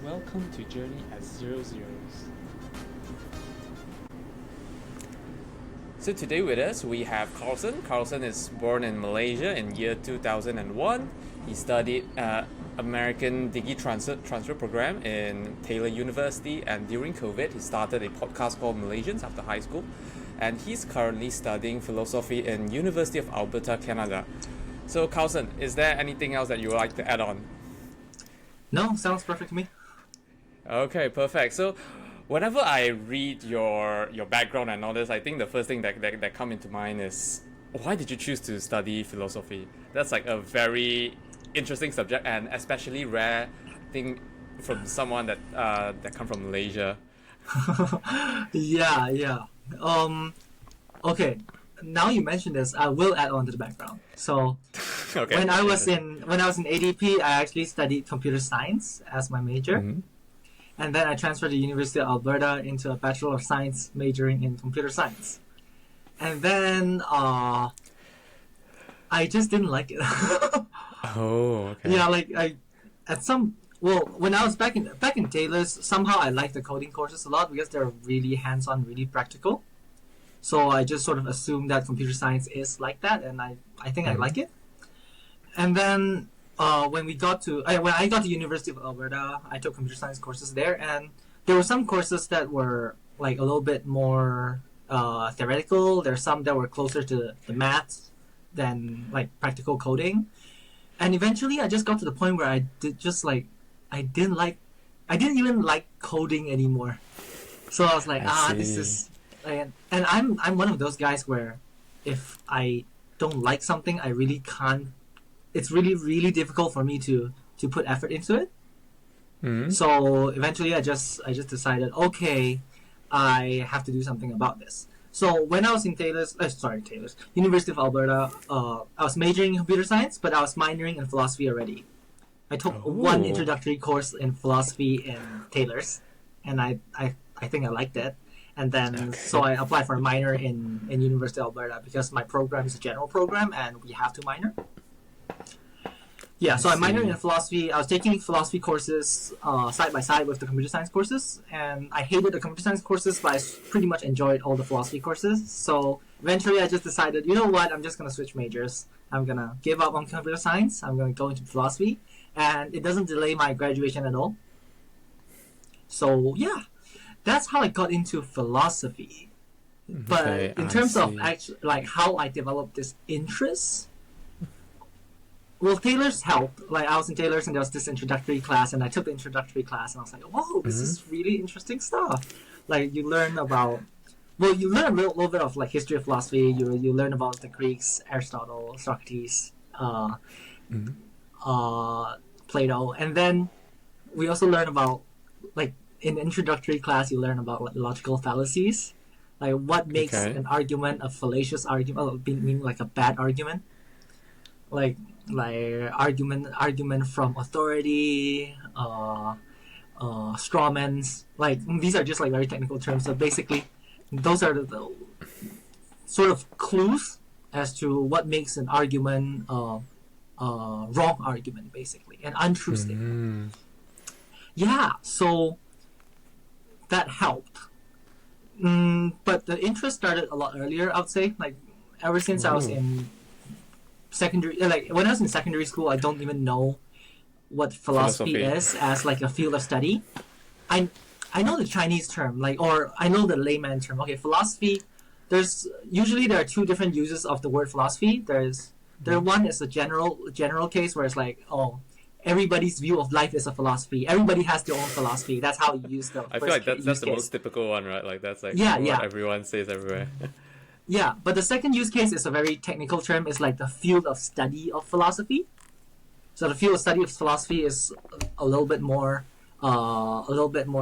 Welcome to Journey at Zero Zeros. So today with us we have Carlson. Carlson is born in Malaysia in year 2001. He studied American Digi Transfer Program in Taylor University, and during COVID he started a podcast called Malaysians after high school, and he's currently studying philosophy in University of Alberta, Canada. So Carlson, is there anything else that you would like to add on? No, sounds perfect to me. Okay, perfect. So whenever I read your background and all this, I think the first thing that come into mind is, why did you choose to study philosophy? That's like a very interesting subject, and especially rare thing from someone that come from Malaysia. Yeah. Okay. Now you mentioned this, I will add on to the background. So, Okay. when I was in ADP, I actually studied computer science as my major, and then I transferred to University of Alberta into a Bachelor of Science majoring in computer science, and then I just didn't like it. Oh, okay. Yeah, when I was back in Taylor's, somehow I liked the coding courses a lot because they're really hands-on, really practical. So I just sort of assumed that computer science is like that, and I think I like it. And then when I got to University of Alberta, I took computer science courses there, and there were some courses that were like a little bit more theoretical. There's some that were closer to the maths than like practical coding. And eventually, I just got to the point where I didn't even like coding anymore. So I was like, this is, and I'm one of those guys where if I don't like something, I really can't. It's really, really difficult for me to put effort into it. Mm-hmm. So eventually, I just decided, okay, I have to do something about this. So when I was in Taylor's University of Alberta, I was majoring in computer science, but I was minoring in philosophy already. I took one introductory course in philosophy in Taylor's, and I think I liked it. And then so I applied for a minor in University of Alberta because my program is a general program and we have to minor. Yeah, so I minored in philosophy. I was taking philosophy courses side by side with the computer science courses, and I hated the computer science courses, but I pretty much enjoyed all the philosophy courses. So eventually I just decided, you know what, I'm just going to switch majors. I'm going to give up on computer science. I'm going to go into philosophy, and it doesn't delay my graduation at all. So yeah, that's how I got into philosophy. But in terms of actually, like how I developed this interest, well, Taylor's helped. Like I was in Taylor's and there was this introductory class, and I took the introductory class, and I was like, "Whoa, this is really interesting stuff." Like you learn about, you learn a little bit of like history of philosophy. You learn about the Greeks, Aristotle, Socrates, Plato, and then we also learn about, like in introductory class, you learn about like logical fallacies, like what makes an argument a fallacious argument, meaning like a bad argument, like argument from authority, strawmans. Like these are just like very technical terms. So basically, those are the sort of clues as to what makes an argument wrong argument, basically, an untrue statement. Yeah, so that helped. But the interest started a lot earlier, I would say. Like ever since I was in secondary, like when I was in secondary school, I don't even know what philosophy is as like a field of study. I know the Chinese term, or I know the layman term. Okay, philosophy. There are two different uses of the word philosophy. One is a general case where it's like, everybody's view of life is a philosophy. Everybody has their own philosophy. That's how you use the. I feel like that's the most typical one, right? Like that's like what everyone says everywhere. Yeah, but the second use case is a very technical term. It's like the field of study of philosophy. So the field of study of philosophy is a little bit more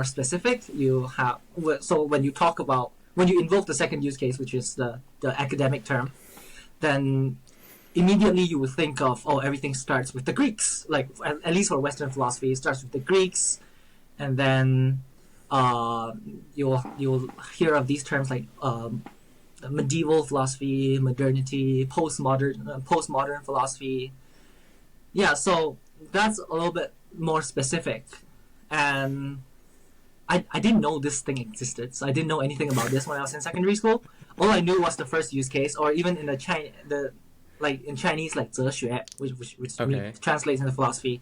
specific. When you invoke the second use case, which is the academic term, then immediately you would think of, everything starts with the Greeks. Like at least for Western philosophy, it starts with the Greeks, and then you'll hear of these terms like medieval philosophy, modernity, postmodern philosophy. Yeah, so that's a little bit more specific. and I didn't know this thing existed. So I didn't know anything about this when I was in secondary school. All I knew was the first use case, or even in like in Chinese, like 哲学, which translates into philosophy.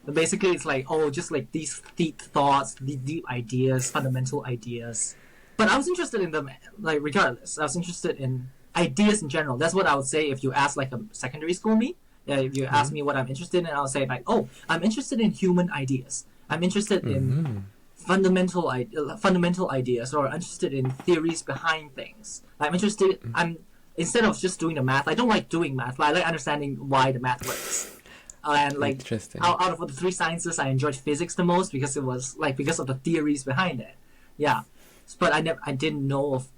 But basically, it's like, oh, just like these deep thoughts, deep ideas, fundamental ideas. But I was interested in them, like, regardless. I was interested in ideas in general. That's what I would say if you ask, like, a secondary school me. Yeah, if you ask me what I'm interested in, I'll say, like, oh, I'm interested in human ideas. I'm interested in fundamental ideas, or interested in theories behind things. Instead of just doing the math, I don't like doing math, but I like understanding why the math works. And like out of the three sciences, I enjoyed physics the most because it was like because of the theories behind it. Yeah, but I didn't know of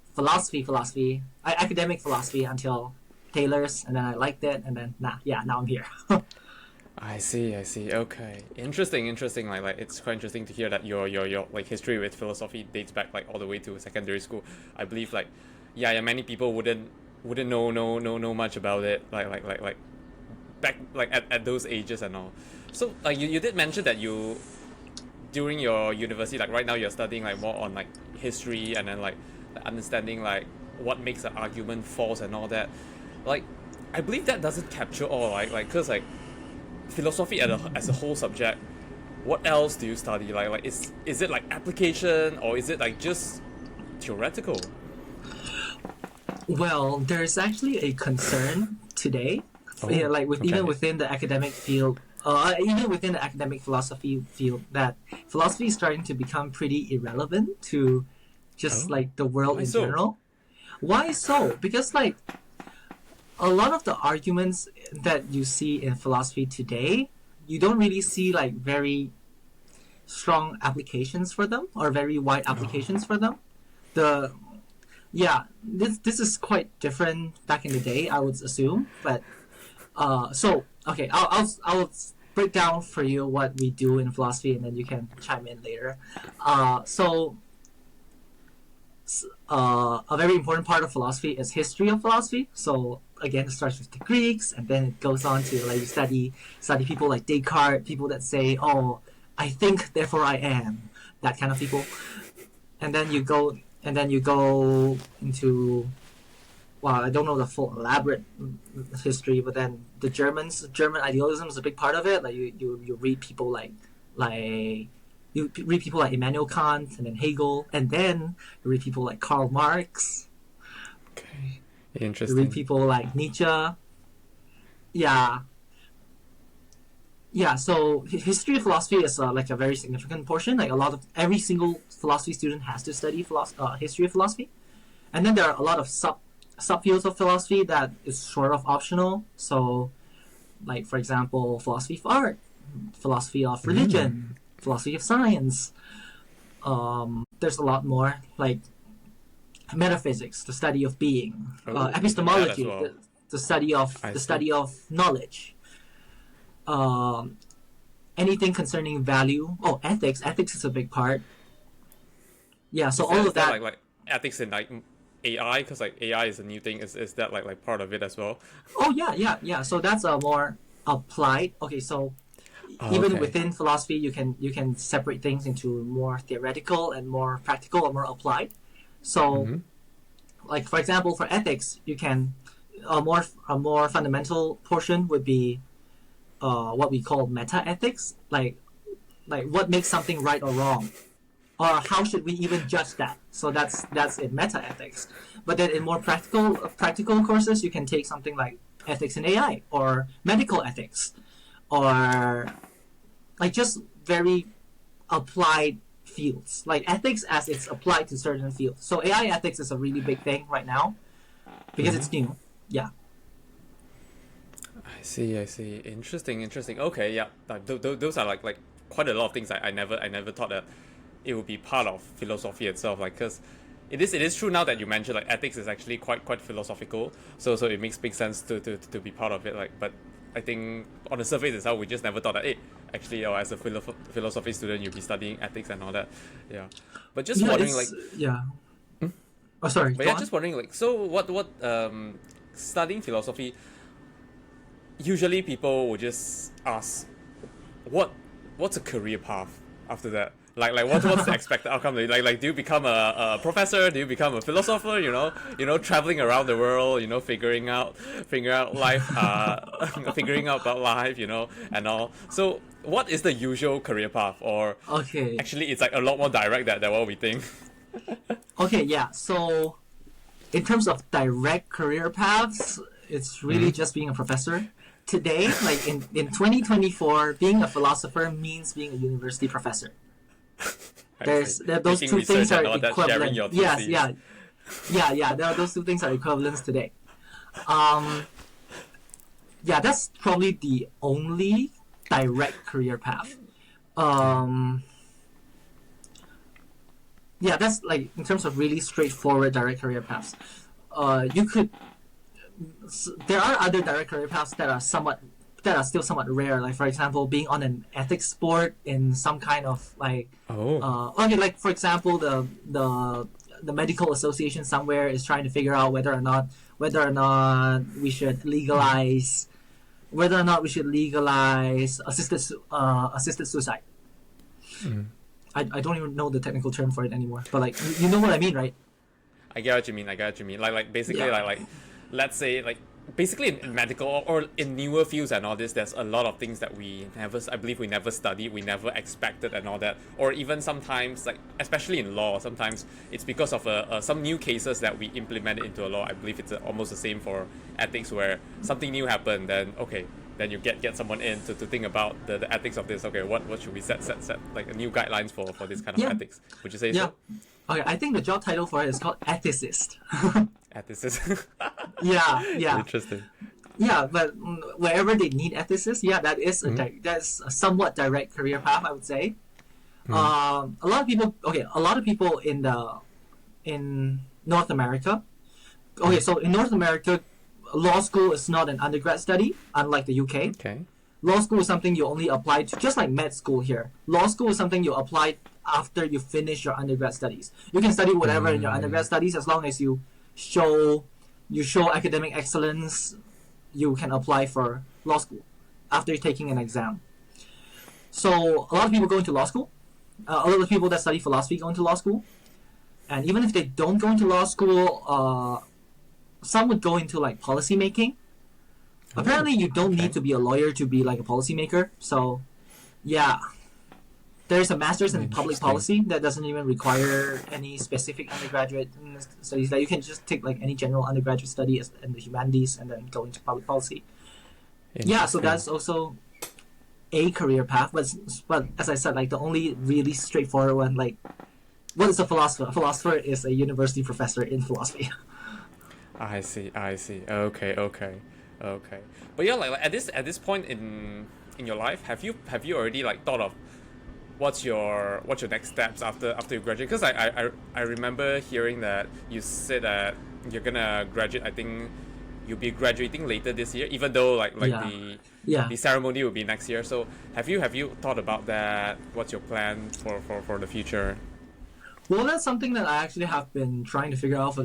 academic philosophy until Taylor's, and then I liked it, and then now I'm here. I see. Okay, interesting. Like it's quite interesting to hear that your like history with philosophy dates back like all the way to secondary school. I believe like many people wouldn't know much about it like back like at those ages and all. So like you did mention that you during your university, like right now you're studying like more on like history and then like understanding like what makes an argument false and all that. Like I believe that doesn't capture all like because like philosophy as a whole subject, what else do you study? Like is it like application, or is it like just theoretical? Well, there's actually a concern today. Like even within the academic field, even within the academic philosophy field, that philosophy is starting to become pretty irrelevant to just like the world in general. Why so? Because like a lot of the arguments that you see in philosophy today, you don't really see like very strong applications for them, or very wide applications for them. This is quite different back in the day, I would assume, but I'll break down for you what we do in philosophy, and then you can chime in later. A very important part of philosophy is history of philosophy. So again, it starts with the Greeks, and then it goes on to like you study people like Descartes, people that say, "Oh, I think, therefore I am," that kind of people. And then you go into, well, I don't know the full elaborate history, but then the German idealism is a big part of it. Like you read people like Immanuel Kant, and then Hegel, and then you read people like Karl Marx. Okay, interesting. You read people like Nietzsche. Yeah. So history of philosophy is like a very significant portion. Like every single philosophy student has to study history of philosophy, and then there are a lot of subfields of philosophy that is sort of optional. So, like for example, philosophy of art, philosophy of religion, philosophy of science. There's a lot more, like metaphysics, the study of being, epistemology, the study of knowledge. Anything concerning value. Oh, ethics. Ethics is a big part. Yeah. So all of that, like ethics in like AI, because like AI is a new thing. Is that like part of it as well? Oh yeah. So that's a more applied. Okay, so even within philosophy, you can separate things into more theoretical and more practical or more applied. So, like for example, for ethics, you can a more fundamental portion would be what we call meta ethics, like what makes something right or wrong, or how should we even judge that. So that's in meta ethics. But then in more practical courses, you can take something like ethics in AI, or medical ethics, or like just very applied fields, like ethics as it's applied to certain fields. So AI ethics is a really big thing right now because it's new. Yeah. I see. Interesting. Okay, yeah. Those are like quite a lot of things I never thought that it would be part of philosophy itself. Like, because it is true now that you mentioned like ethics is actually quite philosophical. So it makes big sense to be part of it. Like, but I think on the surface itself, we just never thought that actually, as a philosophy student, you'll be studying ethics and all that. Yeah. But just wondering like Oh, sorry. But just wondering like, so what studying philosophy, usually people will just ask, what's a career path after that? Like what's the expected outcome? Like do you become a professor? Do you become a philosopher? Traveling around the world, figuring out life, figuring out about life, and all. So what is the usual career path? Or Okay. actually, it's like a lot more direct than what we think. Okay, yeah. So, in terms of direct career paths, it's really just being a professor. Today, like in 2024, being a philosopher means being a university professor. Those Making two things research are and all that, sharing equivalent. your Yes, theses. yeah. Those two things are equivalents today. Um, yeah, that's probably the only direct career path. Um, yeah, that's like in terms of really straightforward direct career paths. You could. There are other direct career paths that are still somewhat rare. Like for example, being on an ethics board in some kind of like. Oh. Okay, like for example, the medical association somewhere is trying to figure out whether or not we should legalize assisted suicide. I don't even know the technical term for it anymore, but like you know what I mean, right? I get what you mean. Like basically Yeah. like let's say like basically in medical or in newer fields and all this, there's a lot of things that I believe we never studied, we never expected and all that. Or even sometimes like especially in law, sometimes it's because of some new cases that we implemented into a law. I believe it's almost the same for ethics, where something new happened, then okay, then you get someone in to think about the ethics of this. Okay, what should we set like new guidelines for this kind of Yeah. ethics? Would you say Yeah. so? Okay, I think the job title for it is called ethicist. Ethicist. Yeah. Interesting. Yeah, but wherever they need ethicists, yeah, that is that's a somewhat direct career path, I would say. A lot of people in North America. Okay, so in North America, law school is not an undergrad study, unlike the UK. Okay. Law school is something you only apply to, just like med school here. Law school is something you apply after you finish your undergrad studies. You can study whatever in your undergrad studies as long as you show academic excellence. You can apply for law school after taking an exam. So a lot of people go into law school. A lot of people that study philosophy go into law school, and even if they don't go into law school, some would go into like policy making. Apparently, you don't need to be a lawyer to be like a policymaker. So, yeah, there's a master's in public Interesting. policy that doesn't even require any specific undergraduate studies. That you can just take like any general undergraduate study in the humanities and then go into public policy. Yeah, so Interesting. that's also a career path. But as I said, like the only really straightforward one, like what is a philosopher? A philosopher is a university professor in philosophy. I see. Okay. But yeah, like at this point in your life, have you already like thought of what's your next steps after you graduate? Because I remember hearing that you said that you're gonna graduate. I think you'll be graduating later this year, even though like Yeah. the Yeah. the ceremony will be next year. So have you thought about that? What's your plan for the future? Well, that's something that I actually have been trying to figure out for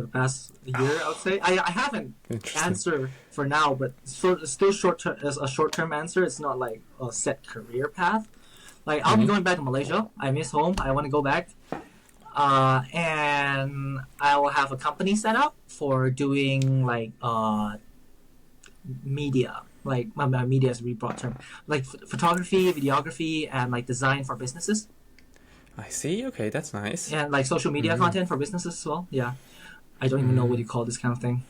the past year. I would say I have an Interesting. answer for now, but still short term as a short term answer. It's not like a set career path. Like I'll be going back to Malaysia. I miss home. I want to go back, and I will have a company set up for doing like media. Like my media is a really broad term, like photography, videography, and like design for businesses. I see. Okay, that's nice. And like social media content for businesses as well. Yeah, I don't even know what you call this kind of thing.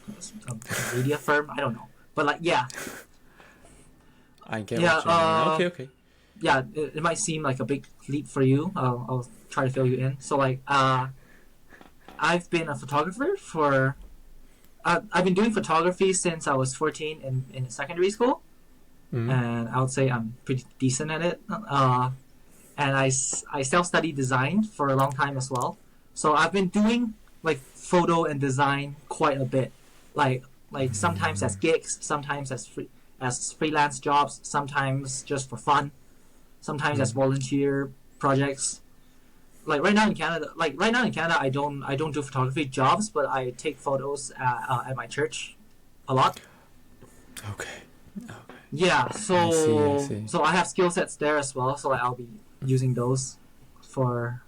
A media firm. I don't know, but like yeah, I get Yeah, what you mean. Okay. yeah. It might seem like a big leap for you. I'll try to fill you in. So like I've been a photographer for. I've been doing photography since I was 14 in secondary school, and I would say I'm pretty decent at it. And I self-study design for a long time as well. So I've been doing like photo and design quite a bit, like sometimes as gigs, sometimes as freelance jobs, sometimes just for fun, sometimes as volunteer projects. Like right now in Canada, I don't do photography jobs, but I take photos at my church a lot. Okay. Yeah, so I see. so I have skill sets there as well. So like I'll be using those for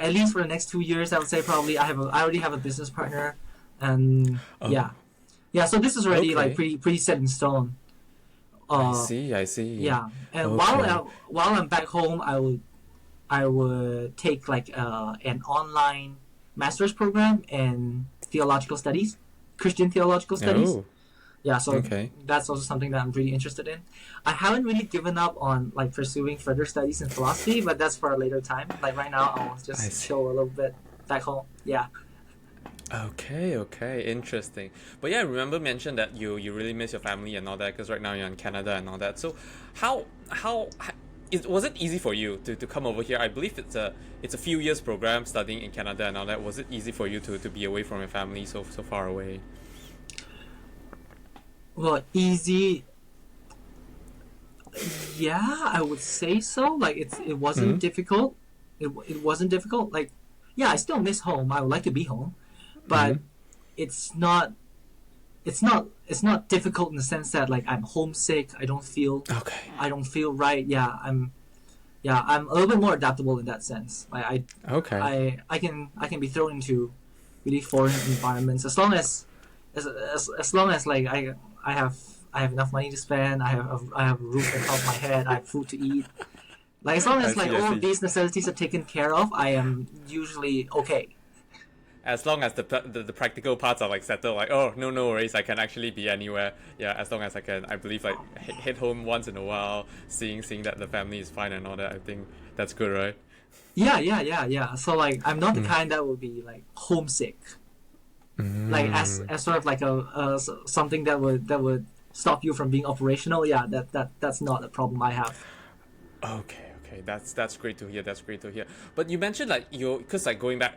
at least for the next 2 years. I would say probably I already have a business partner, and Oh, yeah. So this is already like okay. pretty set in stone. I Uh, see, I see. yeah. And Okay. while I'm back home, I would take like an online master's program in theological studies, Christian theological studies. Oh, Yeah, so okay. that's also something that I'm really interested in. I haven't really given up on like pursuing further studies in philosophy, but that's for a later time. Like right now, I'll I just see. chill a little bit back home. Yeah. Okay, okay, interesting. But yeah, I remember mentioned that you really miss your family and all that because right now you're in Canada and all that. So was it easy for you to come over here? I believe it's a few years program studying in Canada and all that. Was it easy for you to be away from your family so far away? Well, easy. Yeah, I would say so. Like it wasn't Mm-hmm. difficult. It wasn't difficult. Like yeah, I still miss home. I would like to be home, Mm-hmm. but it's not it's not difficult in the sense that like I'm homesick. Okay. I don't feel right. I'm a little bit more adaptable in that sense. Like Okay. I can be thrown into really foreign environments as long as like I have enough money to spend. I have a roof on top of my head. I have food to eat. Like as long I as like see, I all of see. these necessities are taken care of, I am usually okay. As long as the practical parts are like settled, like oh no worries, I can actually be anywhere. Yeah, as long as I can, I believe like hit home once in a while, seeing that the family is fine and all that. I think that's good, right? Yeah. So like I'm not the kind that would be like homesick. Like Mm. as sort of like something that would stop you from being operational. Yeah, that's not a problem I have. Okay, that's great to hear. That's great to hear. But you mentioned like because like going back,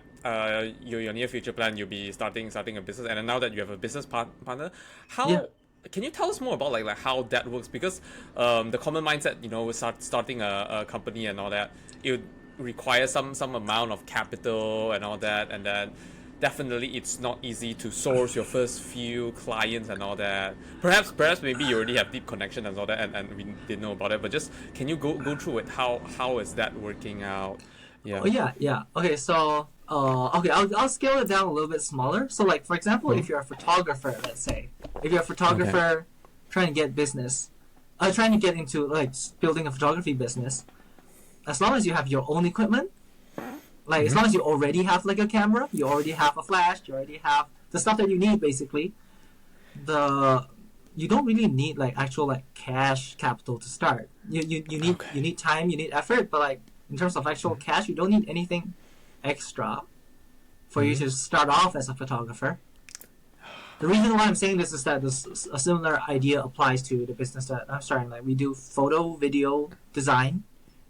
your near future plan, you'll be starting a business, and then now that you have a business partner, Yeah. how can you tell us more about like how that works? Because the common mindset, with starting a company and all that, it would require some amount of capital and all that, and then definitely it's not easy to source your first few clients and all that. Perhaps maybe you already have deep connection and all that, and we didn't know about it. But just can you go through it? How is that working out? Oh Yeah. yeah. Okay, so okay, I'll scale it down a little bit smaller. So like for example, Hmm? if you're a photographer, let's say, if you're a Okay. photographer trying to get business, trying to get into like building a photography business, as long as you have your own equipment, like as Hmm. long as you already have like a camera, you already have a flash, you already have the stuff that you need basically. The you don't really need like actual like cash capital to start. You Okay. need time, you need effort, but like in terms of actual cash, you don't need anything extra for you Hmm. to start off as a photographer. The reason why I'm saying this is that a similar idea applies to the business that I'm starting. Like we do photo, video, design,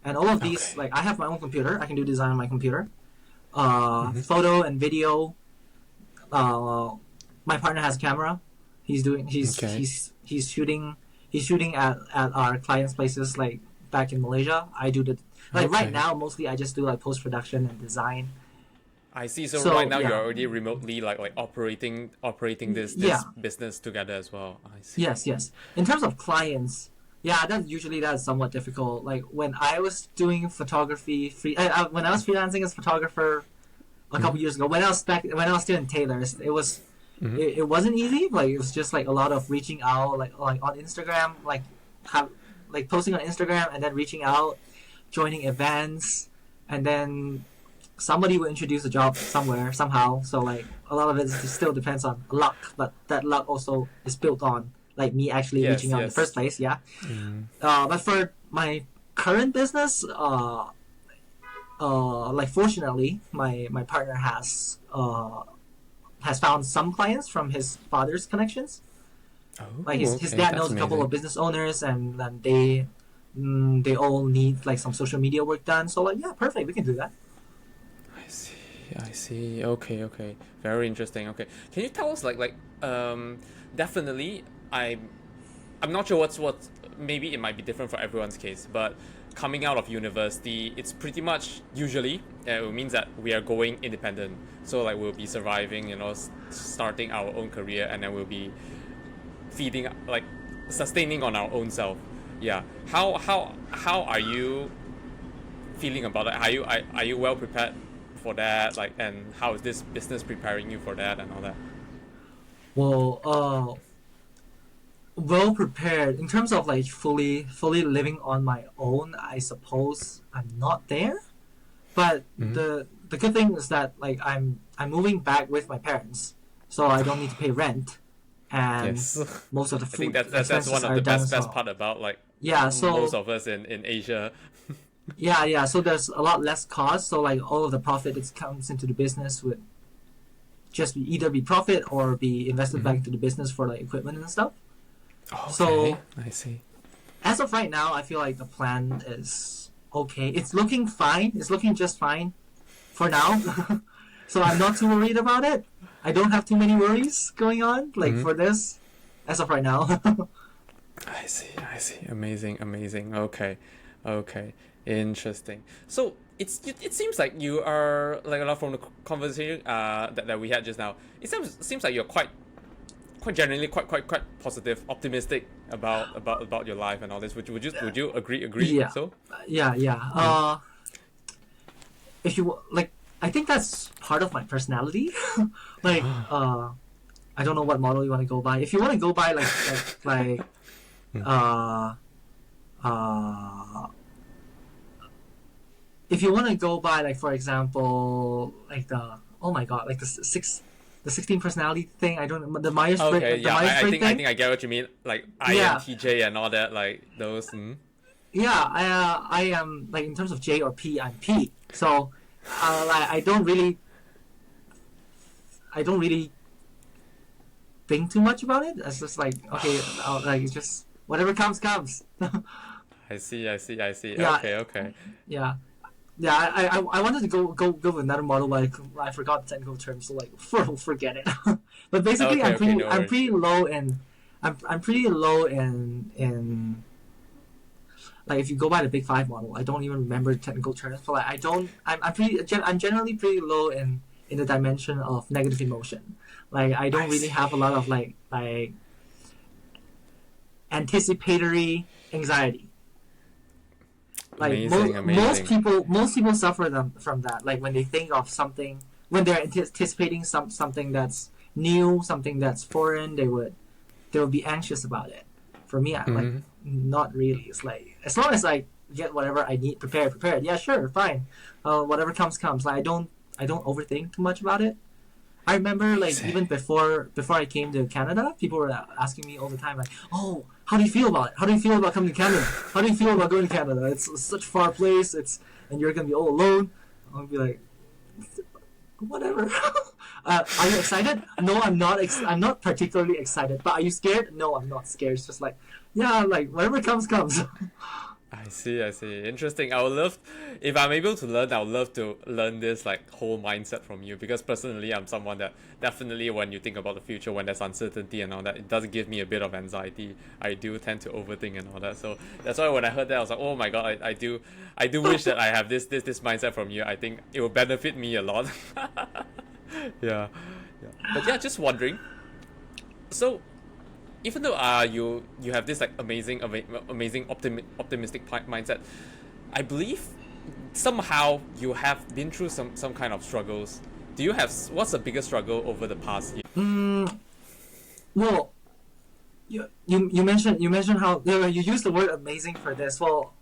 and all of these. Okay. Like I have my own computer, I can do design on my computer. Hmm. Photo and video. Uh, my partner has camera. He's doing. Okay. He's shooting. He's shooting at our clients' places like back in Malaysia. I do the like right Okay. now mostly I just do like post production and design. I see. So right So now you're yeah, already remotely like operating this yeah. business together as well. I see. Yes. In terms of clients, yeah, that's somewhat difficult. Like when I was doing photography, when I was freelancing as photographer a Hmm. couple years ago, when I was still in Taylor's, Hmm. it wasn't easy. Like it was just like a lot of reaching out, like on Instagram, have like posting on Instagram and then reaching out, joining events, and then somebody will introduce a job somewhere somehow. So like a lot of it still depends on luck, but that luck also is built on like me actually reaching Yes. out in the first Yes. place. Yeah. Mm. But for my current business, like fortunately, my partner has found some clients from his father's connections. Like Oh, his okay. dad That's knows a couple of amazing. business owners, and then they all need like some social media work done. So like yeah, perfect, we can do that. I see. I see. Okay. Okay. Very interesting. Okay. Can you tell us definitely I'm not sure what maybe it might be different for everyone's case, but coming out of university, it's pretty much usually it means that we are going independent. So like we'll be surviving, starting our own career, and then we'll be feeding like sustaining on our own self. Yeah. How are you feeling about it? Are you well prepared for that? Like, and how is this business preparing you for that and all that? Well, well prepared in terms of like fully living on my own. I suppose I'm not there, but the good thing is that like I'm moving back with my parents, so I don't need to pay rent, and Yes. most of the I think food that's expenses one of are the done. best So part about like yeah, most so of us in Asia. yeah. So there's a lot less cost. So like all of the profit that comes into the business would just either be profit or be invested back into the business for like equipment and stuff. Okay, So I see. as of right now, I feel like the plan is okay. It's looking fine. It's looking just fine for now. So I'm not too worried about it. I don't have too many worries going on like for this as of right now. I see, I see. Amazing, amazing. Okay, okay, interesting. So it seems like you are like a lot from the conversation that we had just now. It seems like you're quite generally quite positive, optimistic about your life and all this. Would you agree? Yeah. So Yeah. If you like, I think that's part of my personality. Like, I don't know what model you want to go by. If you want to go by like uh, uh, if you want to go by like for example like the oh my god like the 16 personality thing. I don't the Myers Briggs okay, yeah. Myers-Briggs I thing. think I get what you mean. Like Yeah. INTJ and all that. Like those. Yeah, I am like in terms of J or P, I'm P. So, like I don't really think too much about it. It's just like okay, like it's just whatever comes. I see. Yeah. Okay. Yeah, yeah. I wanted to go with another model, but I forgot the technical term, so like forget it. But basically, Okay, no I'm worries. pretty low in I'm pretty low in like if you go by the Big Five model, I don't even remember the technical terms. But like I don't, I'm generally pretty low in the dimension of negative emotion. Like I don't really have a lot of like anticipatory anxiety. Like Amazing. most people suffer from that. Like when they think of something, when they're anticipating something that's new, something that's foreign, they would be anxious about it. For me, I like not really. It's like as long as I get whatever I need prepared. Yeah, sure, fine. Whatever comes. Like I don't overthink too much about it. I remember like even before I came to Canada, people were asking me all the time like, "Oh, how do you feel about it? How do you feel about coming to Canada? How do you feel about going to Canada? It's such a far place. And you're gonna be all alone." I'll be like, whatever. Are you excited? No, I'm not. I'm not particularly excited. But are you scared? No, I'm not scared. It's just like, yeah, like whatever comes. I see. Interesting. I would love, if I'm able to learn, I would love to learn this like whole mindset from you because personally, I'm someone that definitely when you think about the future, when there's uncertainty and all that, it does give me a bit of anxiety. I do tend to overthink and all that. So that's why when I heard that, I was like, oh my god, I do wish that I have this mindset from you. I think it will benefit me a lot. Yeah. But yeah, just wondering. So even though you have this like amazing optimistic mindset, I believe somehow you have been through some kind of struggles. Do you have what's the biggest struggle over the past year? Well, you mentioned how you used the word amazing for this. Well,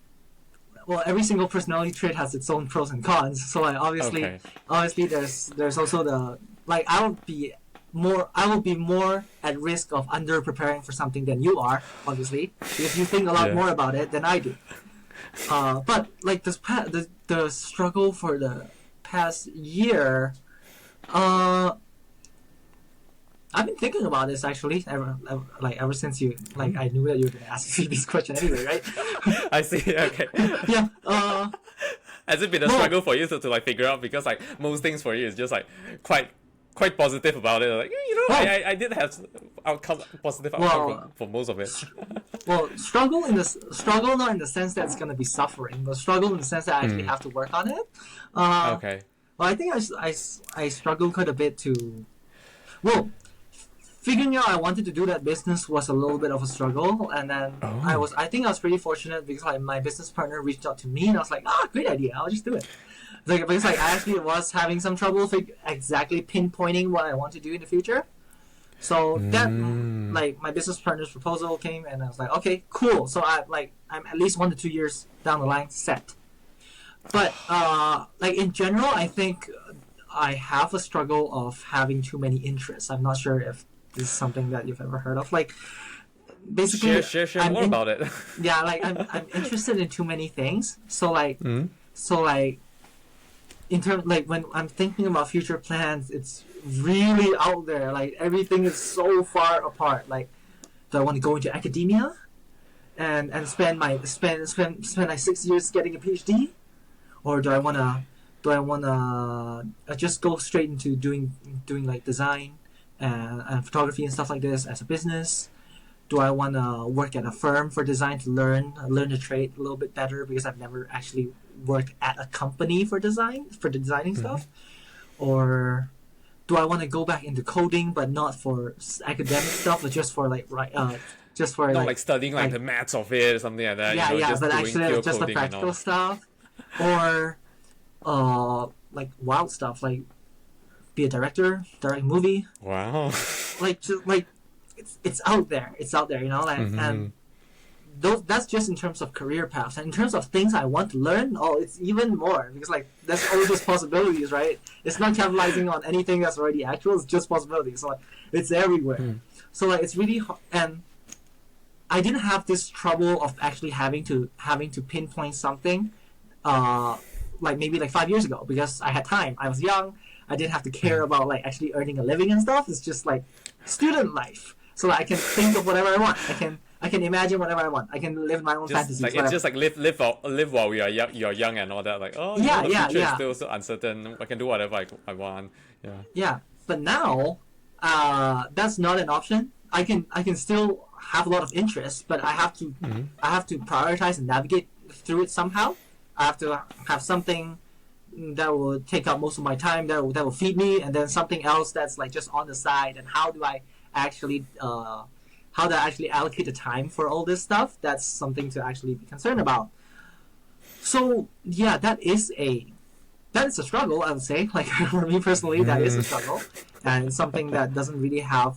every single personality trait has its own pros and cons. So like obviously there's also the like I will be more at risk of under preparing for something than you are, obviously, because you think a lot more about it than I do. But like the struggle for the past year, I've been thinking about this actually ever since you like I knew that you were gonna ask me this question anyway, right? I see. Okay. Yeah. Has it been a struggle for you to like figure out because like most things for you is just like quite positive about it. Like I did have positive outcome for most of it. Well, struggle not in the sense that it's gonna be suffering, but struggle in the sense that I actually have to work on it. Okay. Well, I think I struggle quite a bit to. Well, figuring out I wanted to do that business was a little bit of a struggle, and then Oh. I think I was pretty fortunate because like my business partner reached out to me, and I was like, great idea, I'll just do it. Like because like I actually was having some trouble exactly pinpointing what I want to do in the future. So that like my business partner's proposal came, and I was like, okay, cool. So I'm at least 1 to 2 years down the line set. But like in general, I think I have a struggle of having too many interests. I'm not sure if this is something that you've ever heard of. Like basically, Share more about it. yeah, like I'm interested in too many things. So like in terms like when I'm thinking about future plans, it's really out there. Like everything is so far apart. Like, do I want to go into academia and spend like 6 years getting a PhD, or do I wanna just go straight into doing like design and photography and stuff like this as a business? Do I want to work at a firm for design to learn the trade a little bit better, because I've never actually worked at a company for designing stuff? Or do I want to go back into coding, but not for academic stuff, but just for just for Not like studying like the maths of it or something like that. yeah, Just but doing actually pure just the coding and practical all. stuff, or like wild stuff, like be a director, direct a movie, Wow. like just like it's out there, like and that's just in terms of career paths. And in terms of things I want to learn, it's even more, because like that's all just possibilities, right? It's not capitalizing on anything that's already actual. It's just possibilities. So like, it's everywhere. So like it's really and I didn't have this trouble of actually having to pinpoint something, like maybe like 5 years ago, because I had time. I was young. I didn't have to care about like actually earning a living and stuff. It's just like student life. So like, I can think of whatever I want. I can imagine whatever I want. I can live my own fantasies. Like it's just like live while you're young and all that. Like the future is still so uncertain. I can do whatever I want. Yeah. Yeah, but now, that's not an option. I can still have a lot of interest, but I have to prioritize and navigate through it somehow. I have to have something that will take up most of my time, that will feed me, and then something else that's like just on the side. And how do I actually allocate the time for all this stuff? That's something to actually be concerned about. So yeah, that is a struggle, I would say. Like for me personally, that is a struggle, and it's something that doesn't really have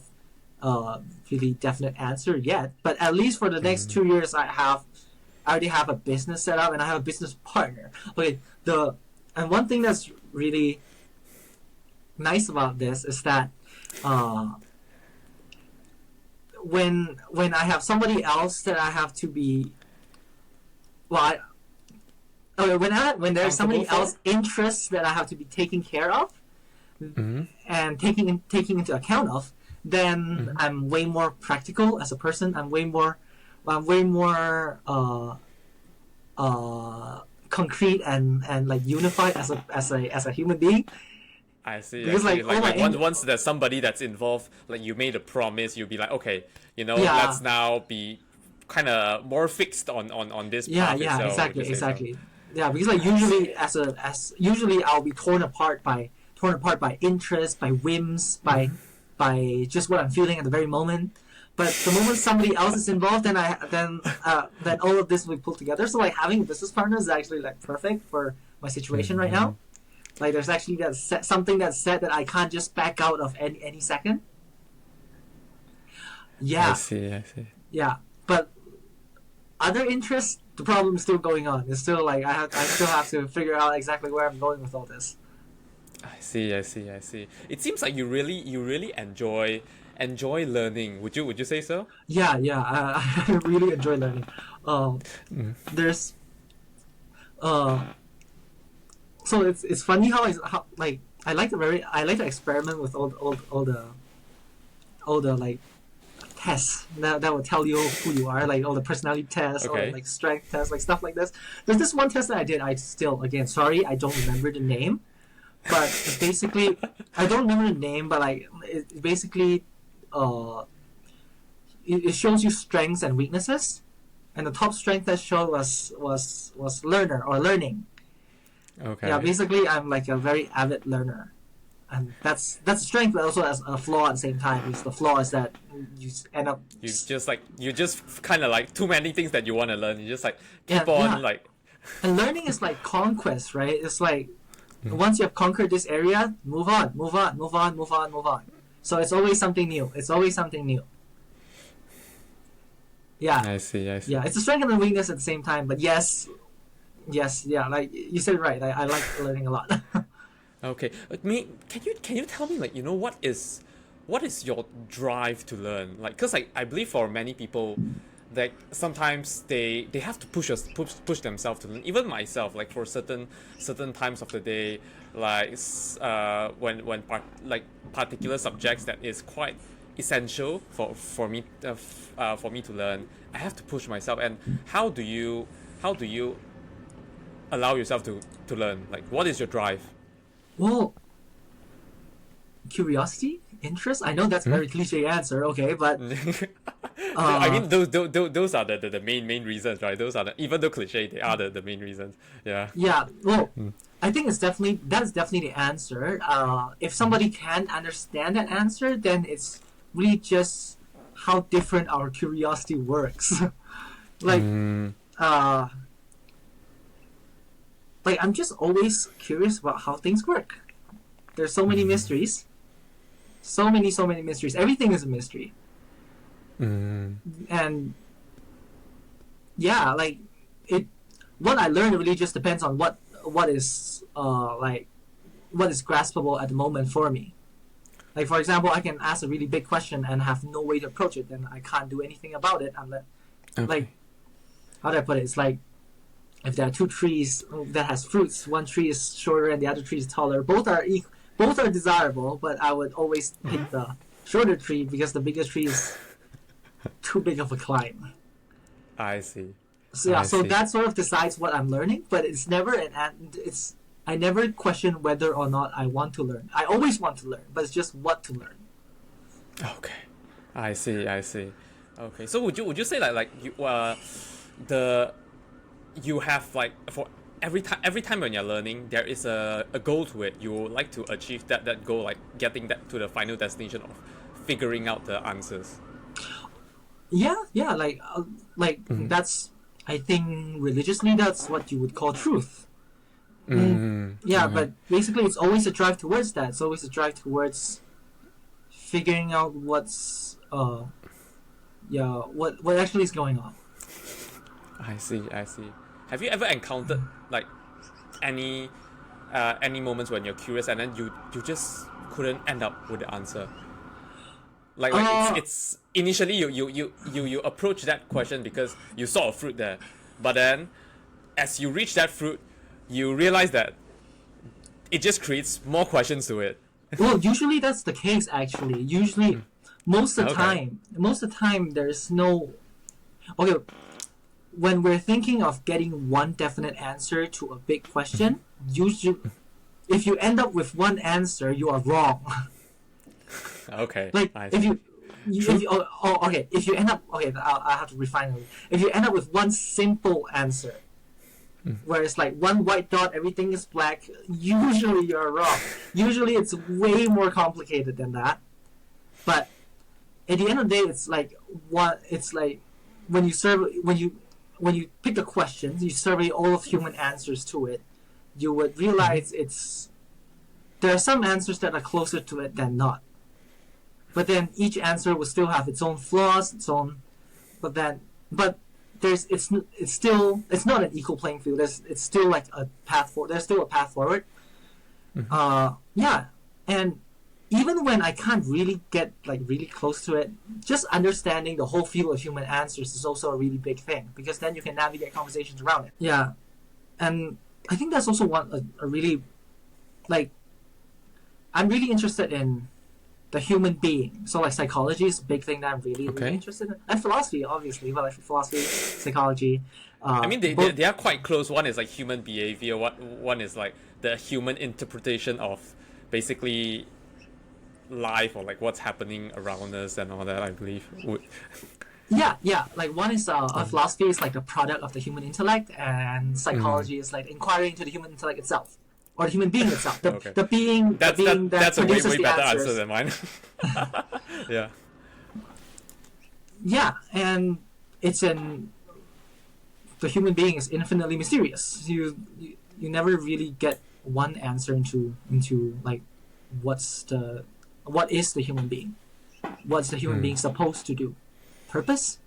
a really definite answer yet. But at least for the next 2 years, I already have a business set up, and I have a business partner. Okay, and one thing that's really nice about this is that when I have somebody else that I have to be, when there's somebody else's interests that I have to be taking care of and taking into account of, then I'm way more practical as a person. I'm way more concrete and like unified as a human being. I see. Because once there's somebody that's involved, like you made a promise, you'll be like, okay, Yeah. let's now be kind of more fixed on this path itself. Exactly. Yeah, because like usually I'll be torn apart by interest, by whims, by just what I'm feeling at the very moment. But the moment somebody else is involved, then all of this will be pulled together. So like having a business partner is actually like perfect for my situation right now. Like there's actually something that's said that I can't just back out of any second. Yeah. I see. Yeah, but other interests, the problem is still going on. It's still like I still have to figure out exactly where I'm going with all this. I see. It seems like you really enjoy learning. Would you say so? Yeah. I really enjoy learning. There's so it's funny how I like to experiment with all the like tests that will tell you who you are, like all the personality tests, or like strength tests, like stuff like this. There's this one test that I did. I still, again, sorry, I don't remember the name, but basically I don't remember the name, but like it basically it shows you strengths and weaknesses, and the top strength that showed was learning. Okay. Yeah, basically I'm like a very avid learner. And that's a strength, but also as a flaw at the same time. Because the flaw is that you end up you just kind of like too many things that you want to learn. You just like keep Yeah, on yeah. like. And learning is like conquest, right? It's like once you have conquered this area, move on, move on, move on, move on, move on. So it's always something new. It's always something new. Yeah. I see. Yeah, it's a strength and a weakness at the same time. But yes, yeah, like you said it right. I like learning a lot. Okay, can you tell me like what is your drive to learn? Like, cause like I believe for many people, like sometimes they have to push themselves to learn. Even myself, like for certain times of the day, like like particular subjects that is quite essential for me to learn, I have to push myself. And how do you allow yourself to learn? Like, what is your drive? Well, curiosity, interest. I know that's a very cliche answer. Okay, but I mean, those are the main reasons, right? Those are even though cliche, they are the main reasons. Yeah. yeah. Well, I think that's definitely the answer. If somebody can't understand that answer, then it's really just how different our curiosity works. like, like I'm just always curious about how things work. There's so many mysteries. So many mysteries. Everything is a mystery. And yeah, like it. What I learned really just depends on what is what is graspable at the moment for me. Like for example, I can ask a really big question and have no way to approach it, then I can't do anything about it unless like how do I put it? It's like if there are two trees that has fruits, one tree is shorter and the other tree is taller. Both are desirable, but I would always pick the shorter tree because the bigger tree is too big of a climb. I see. So yeah, I so see. that sort of decides what I'm learning, but it's never I never question whether or not I want to learn. I always want to learn, but it's just what to learn. Okay, I see. Okay, so would you say like you have like for every time when you're learning there is a goal to it, you would like to achieve that goal, like getting that to the final destination of figuring out the answers? Yeah, like that's I think religiously that's what you would call truth. Yeah, but basically it's always a drive towards that. It's always a drive towards figuring out what's what actually is going on. I see. Have you ever encountered like any moments when you're curious and then you just couldn't end up with the answer? Like it's initially you approach that question because you saw a fruit there, but then as you reach that fruit, you realize that it just creates more questions to it. Well, usually that's the case. Actually, usually most of the Okay. time there's no. Okay, when we're thinking of getting one definite answer to a big question, usually if you end up with one answer, you are wrong. Okay. Like I if see. okay, if you end up okay, I have to refine it. If you end up with one simple answer, where it's like one white dot, everything is black, usually you're wrong. Usually it's way more complicated than that. But at the end of the day, it's like when you pick a question, you survey all of human answers to it, you would realize there are some answers that are closer to it than not. But then each answer will still have its own flaws, but it's not an equal playing field. It's still like a path forward. There's still a path forward. Yeah, and even when I can't really get like really close to it, just understanding the whole field of human answers is also a really big thing because then you can navigate conversations around it. Yeah, and I think that's also a really like I'm really interested in the human being. So like psychology is a big thing that I'm really interested in, and philosophy obviously, but like philosophy, psychology. I mean, they are quite close. One is like human behavior. One is like the human interpretation of basically life or like what's happening around us and all that. I believe. Yeah. Like one is philosophy is like the product of the human intellect, and psychology is like inquiry into the human intellect itself. or the human being itself, Okay. the being that That's a way produces the better answers. answer than mine. Yeah. Yeah, and it's the human being is infinitely mysterious. You never really get one answer into like what is the human being? What's the human being supposed to do? Purpose?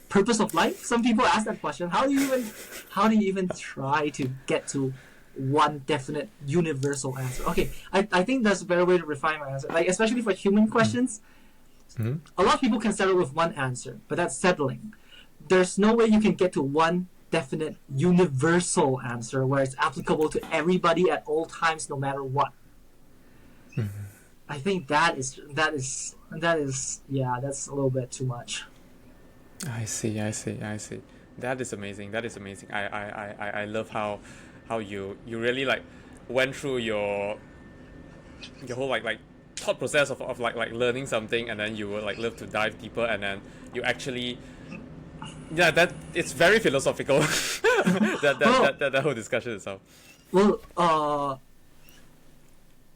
Purpose of life? Some people ask that question. How do you even try to get to one definite universal answer? Okay, I think that's a better way to refine my answer. Like especially for human questions, a lot of people can settle with one answer, but that's settling. There's no way you can get to one definite universal answer where it's applicable to everybody at all times, no matter what. I think that is yeah, that's a little bit too much. I see. That is amazing. I love how you really like went through your whole like thought process of like learning something, and then you would like love to dive deeper, and then you actually, yeah, that it's very philosophical. that whole discussion itself. Well,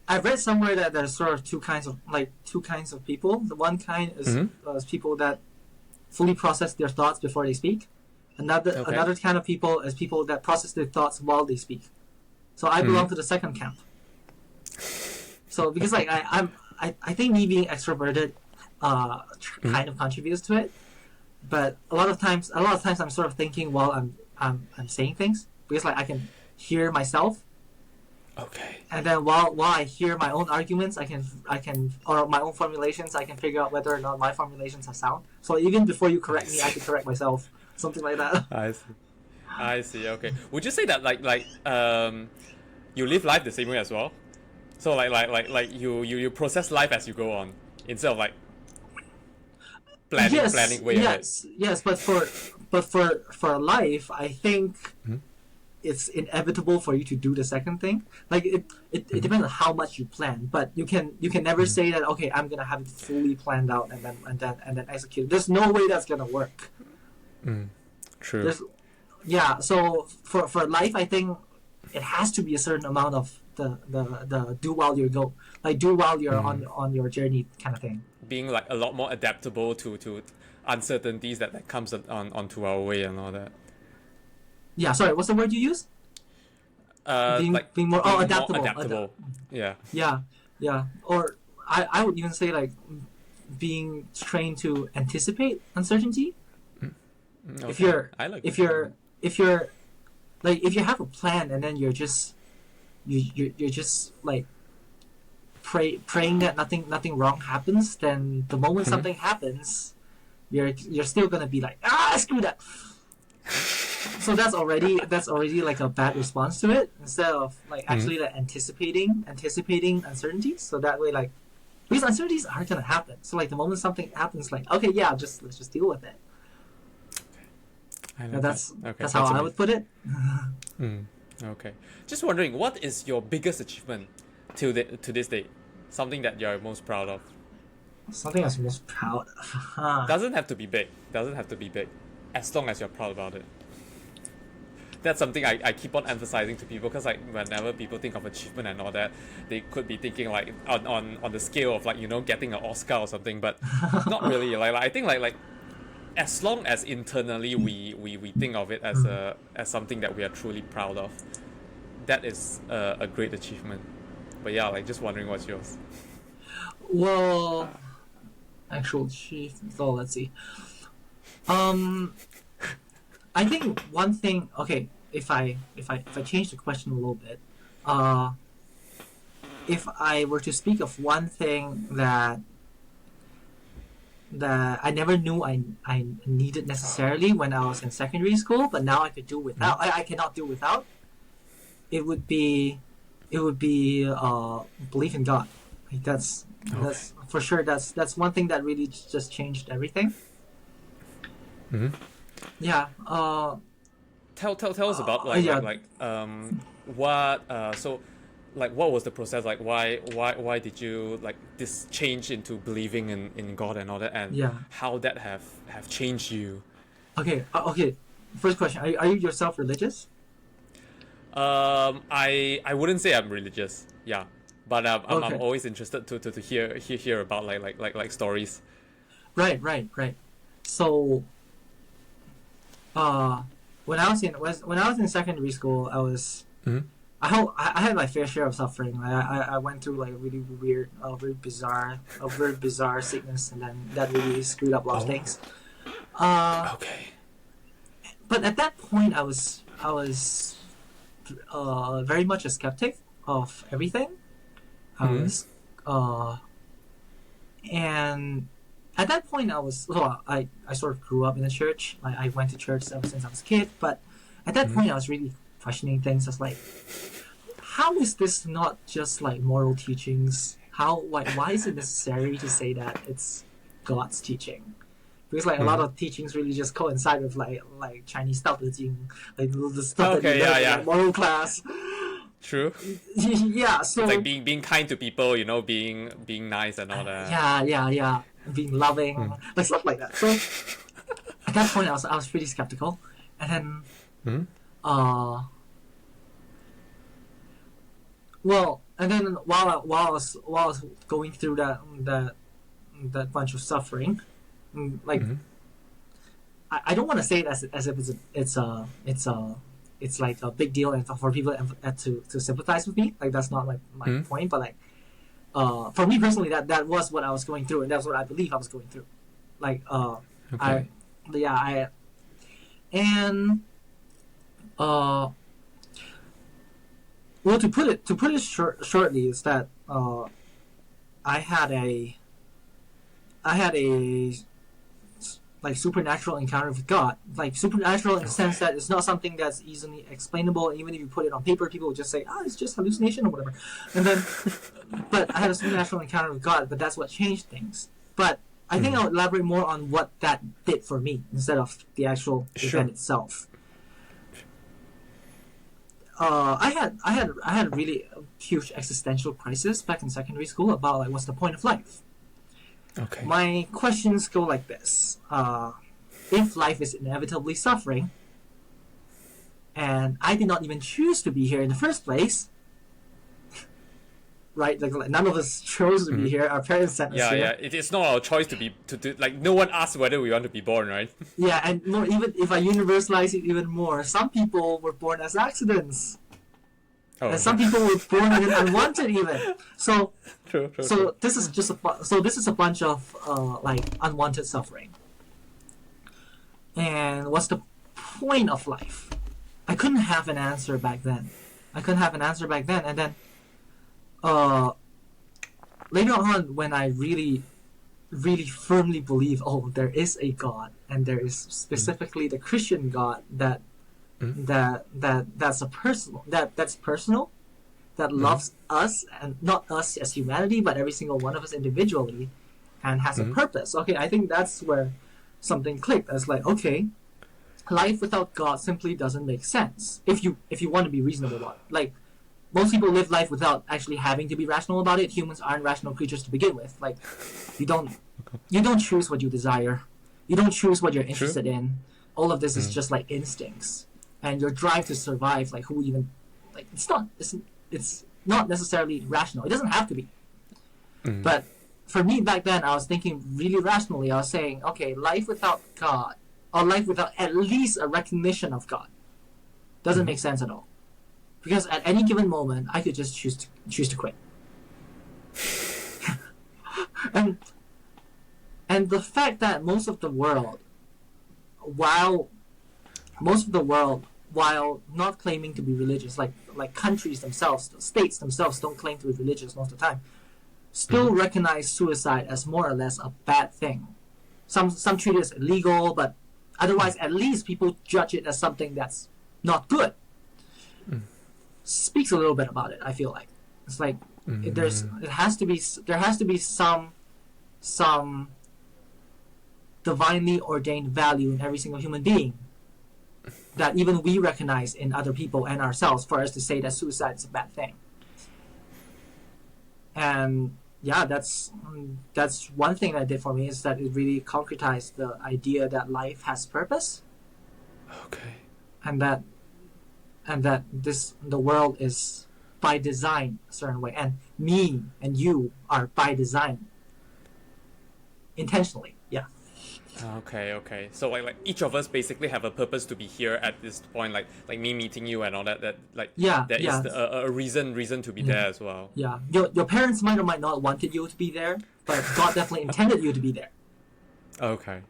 I read somewhere that there's sort of two kinds of people. The one kind is people that fully process their thoughts before they speak. Another kind of people is people that process their thoughts while they speak. So I belong to the second camp. So because like I think me being extroverted kind of contributes to it, but a lot of times I'm sort of thinking while I'm saying things, because like I can hear myself. Okay. And then while I hear my own arguments, I can or my own formulations, I can figure out whether or not my formulations are sound. So even before you correct me, I can correct myself, something like that. I see. Okay. Would you say that like you live life the same way as well? So like you process life as you go on instead of like planning way ahead. Yes, but for life, I think it's inevitable for you to do the second thing. Like it depends on how much you plan, but you can never say that, okay, I'm gonna have it fully planned out and then execute. There's no way that's gonna work. True. So for life, I think it has to be a certain amount of the do while you go, like do while you're on your journey kind of thing. Being like a lot more adaptable to uncertainties that comes onto our way and all that. Yeah, sorry, what's the word you use? Being more adaptable. Yeah. Or I would even say like being trained to anticipate uncertainty. Okay. If you're like if you have a plan and then you're just like praying that nothing wrong happens, then the moment something happens, you're still gonna be like, screw that. So that's already like a bad response to it, instead of like actually like anticipating uncertainties. So that way, like, because uncertainties are gonna happen. So like the moment something happens, like, okay, yeah, let's just deal with it. That's how I would put it. Okay. Just wondering, what is your biggest achievement to this day? Something that you're most proud of. Something I'm most proud of. Doesn't have to be big. As long as you're proud about it. That's something I keep on emphasizing to people, because like whenever people think of achievement and all that, they could be thinking like on the scale of like, you know, getting an Oscar or something, but not really. Like I think like as long as internally we think of it as something that we are truly proud of, that is a great achievement. But yeah, like just wondering what's yours. Well, actual achievement. So let's see. I think one thing. Okay, if I change the question a little bit, if I were to speak of one thing that I never knew I needed necessarily when I was in secondary school, but now I could do without. I cannot do without. It would be belief in God. Like that's for sure. That's one thing that really just changed everything. Yeah. Tell us about what was the process like? Why did you like this change into believing in God and all that, and how that have changed you? Okay. First question: Are you yourself religious? I wouldn't say I'm religious. Yeah, but I'm Okay. always interested to hear about like stories. Right. So, uh, when I was in secondary school, Mm-hmm. I had my fair share of suffering. I went through like a really weird, a very bizarre sickness, and then that really screwed up a lot of Oh, things. Uh, okay. but at that point, I was very much a skeptic of everything. I Mm-hmm. was, uh, and at that point, I sort of grew up in the church. I went to church ever since I was a kid. But at that Mm-hmm. point, I was really questioning things. I was like, how is this not just like moral teachings? Why is it necessary to say that it's God's teaching? Because like a lot Mm-hmm. of teachings really just coincide with like Chinese 道德经, like the stuff that you Okay, yeah, learn in yeah, like moral class. true. Yeah, It's like so being kind to people, being nice and all that. yeah, being loving, Mm. like stuff like that. So at that point, I was pretty skeptical, and then Mm-hmm. uh, and then while I was going through that bunch of suffering, like Mm-hmm. I don't want to say it as if it's like a big deal and for people to sympathize with me. Like that's not my Mm-hmm. point, but like for me personally, that was what I was going through, and that's what I believe I was going through. Like Okay. I and well, to put it shortly is that I had a I had a like supernatural encounter with God. Like supernatural in the sense Okay. that it's not something that's easily explainable. Even if you put it on paper, people will just say, "Ah, it's just hallucination or whatever." And then, but I had a supernatural encounter with God. But that's what changed things. But I think Mm. I'll elaborate more on what that did for me instead of the actual Sure. event itself. I had a really huge existential crisis back in secondary school about like what's the point of life. Okay. My questions go like this: if life is inevitably suffering, and I did not even choose to be here in the first place, right? Like none of us chose to be Mm. here. Our parents sent us Yeah, yeah. here. It's not our choice to be to do. Like no one asked whether we want to be born, right? Yeah, and more, even if I universalize it even more, some people were born as accidents, Oh, and okay. some people were born even unwanted even. So True. this is just this is a bunch of like unwanted suffering. And what's the point of life? I couldn't have an answer back then. And then uh, later on, when I really, really firmly believe, oh, there is a God, and there is specifically the Christian God Mm. that's personal, that Mm. loves us and not us as humanity, but every single one of us individually, and has a Mm. purpose. Okay, I think that's where something clicked. It's like, okay, life without God simply doesn't make sense. If you want to be reasonable about it, like most people live life without actually having to be rational about it. Humans aren't rational creatures to begin with. Like you don't choose what you desire, you don't choose what you're True. interested in. All of this is Mm. just like instincts, and your drive to survive. Like who even like it's not necessarily rational. It doesn't have to be. Mm. But for me back then, I was thinking really rationally. I was saying, okay, life without God, or life without at least a recognition of God, doesn't Mm. make sense at all. Because at any given moment, I could just choose to quit. and and the fact that while most of the world, while not claiming to be religious, like countries themselves, states themselves don't claim to be religious most of the time, still Mm. recognize suicide as more or less a bad thing. Some treat it as illegal, but otherwise, at least people judge it as something that's not good. Mm. Speaks a little bit about it. I feel like it's like Mm. there has to be some divinely ordained value in every single human being that even we recognize in other people and ourselves for us to say that suicide is a bad thing. And yeah, that's one thing that did for me, is that it really concretized the idea that life has purpose, Okay. and that and that the world is by design a certain way, and me and you are by design intentionally. Yeah. Okay. So like each of us basically have a purpose to be here at this point. Like me meeting you and all that. That like Yeah, there is yeah. a reason to be Yeah. there as well. Yeah, your parents might or might not wanted you to be there, but God definitely intended you to be there. Okay.